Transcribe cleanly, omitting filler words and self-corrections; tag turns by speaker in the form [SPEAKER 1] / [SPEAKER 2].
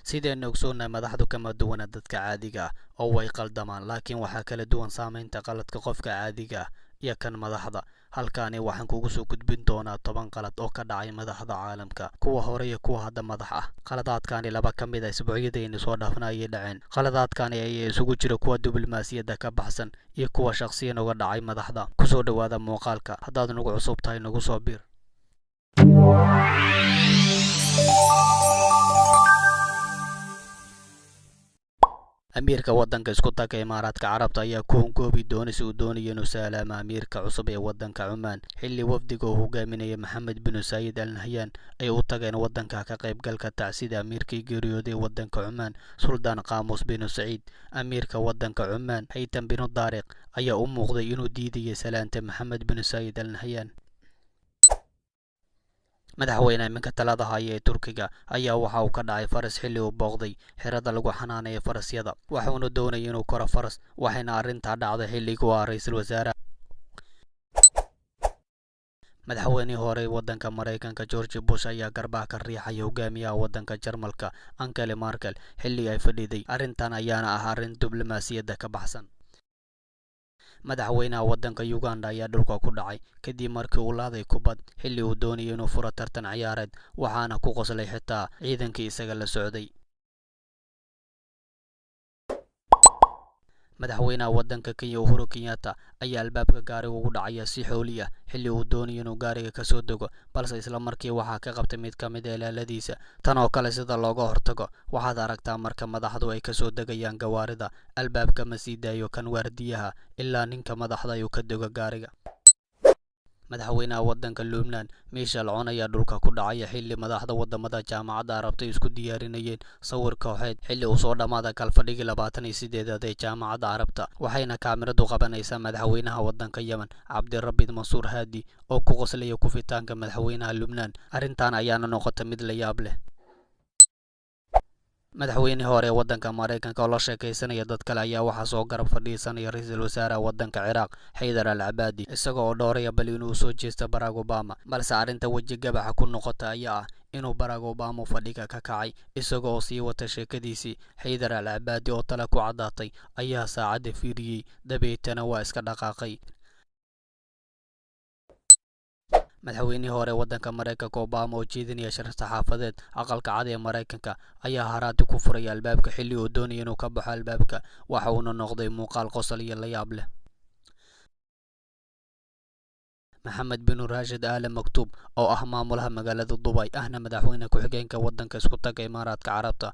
[SPEAKER 1] sideen ogsoonnahay madaxdu kama duwana dadka caadiga ah oo way qaldamaan laakiin waxaa kala duwan saamaynta qaladka qofka caadiga ah iyo kan madaxda. halkaani waxaan kugu soo gudbin doonaa 10 qalad oo ka dhacay madaxda caalamka, kuwa hore iyo kuwa hadda madax ah. qaladaadkani laba ka mid ah isbuucyadayna soo dhaafnayay dhaceen. qaladaadkani ayaa isugu jira kuwa diblomaasiyadda ka baxsan iyo kuwa shakhsiyan uga dhacay madaxda. kusoo dhawaada muuqaalka. haddaad nagu cusub tahay nagu soo biir. amiirka waddanka isku taga Imaaraadka Carabta ayaa ku hungoobi doonay si uu doonayo inuu salaamo amiirka cusub ee waddanka Cumaan, xilli wafdiga uu hogaaminaya Maxamed bin Saayid Al Nahyan ay u tageen waddanka ka qaybgalka tacsida amiirkii geeriyooday waddanka Cumaan, Suldaan Qaamus bin Saciid. amiirka waddanka Cumaan, Haytham bin Taariq, ayaa u muuqday inuu diidayay salaanta Maxamed bin Saayid Al Nahyan. madaxweyne iminka talada haya ee Turkiga ayaa waxa uu ka dhacay faras xilli uu booqday xerada lagu xanaaneeyo farasyada, waxaana doonayay inuu koro faras, waxayna arrintaa dhacday xilligii uu ra'iisul wasaare madaxweynihii hore ee waddanka Mareykanka George Bush ayaa garbaha ka riixay hogaamiyaha waddanka Jarmalka Angela Merkel xilli ay fadhiday. arrintan ayaana ah arrin diblomaasiyadda ka baxsan. madaxweynaha waddanka Uganda ayaa dhulka ku dhacay kadib markii uu laaday kubad xilli uu doonayay inuu furo tartan ciyaareed, waxaana ku qoslay xitaa ciidankii isaga la socday. madaxweynaha waddanka Kenya Uhuru Kenyatta ayaa albaabka gaariga ugu dhacaya si xooli ah xilli uu doonayay inuu gaariga ka soo dego, balse isla markii waxaa ka qabtay mid ka mid ah ilaaladiisa. tan oo kale sida looga hortago waxaad aragtaa marka madaxdu ay ka soo degayaan gawaarida, albaabka ma sii daayo kan waardiyaha ilaa ninka madaxda uu ka dego gaariga. madaxweynaha waddanka Lubnaan Michel Aoun ayaa dhulka ku dhacaya xilli madaxda wadamada jaamacadda Carabta isku diyaarinayeen sawir kooxeed xilli uu soo dhamaaday kalfadhigii 28aad ee jaamacadda Carabta, waxayna kaamiradu qabanaysaa madaxweynaha waddanka Yemen Cabdirabbi Mansuur Haadi oo ku qoslaya kufitaanka madaxweynaha Lubnaan. arrintan ayaana noqotay mid la yaab leh. madaxweynihii hore ee waddanka Mareykanka oo la sheekaysanaya dad kale ayaa waxaa soo garab fadhiisanaya ra'iisul wasaaraha waddanka Ciraaq Haydar al-Abadi, isagoo oo dooraya bal inuu soo jeesto Barack Obama, balse arrinta weji gabaxa ku noqota ayaa ah inuu Barack Obama fadhiga ka kacay isagoo sii wata sheekadiisii. Haydar al-Abadi oo tala ku cadaatay ayaa saacadda fiiriyay, dabeetana waa iska dhaqaaqay. madaxweynihii hore ee waddanka Mareykanka Obama oo jeedinaya shir saxaafadeed aqalka cad ee Mareykanka ayaa haraati ku furay albaabka xilli uu doonayay inuu ka baxo albaabka, waxa uuna noqday muuqaal qosol iyo la yaab leh. maxamed bin Rashid Al Maktoum oo ah maamulaha magaalada Dubai ahna madaxweyne ku-xigeenka waddanka isku taga Imaaraadka Carabta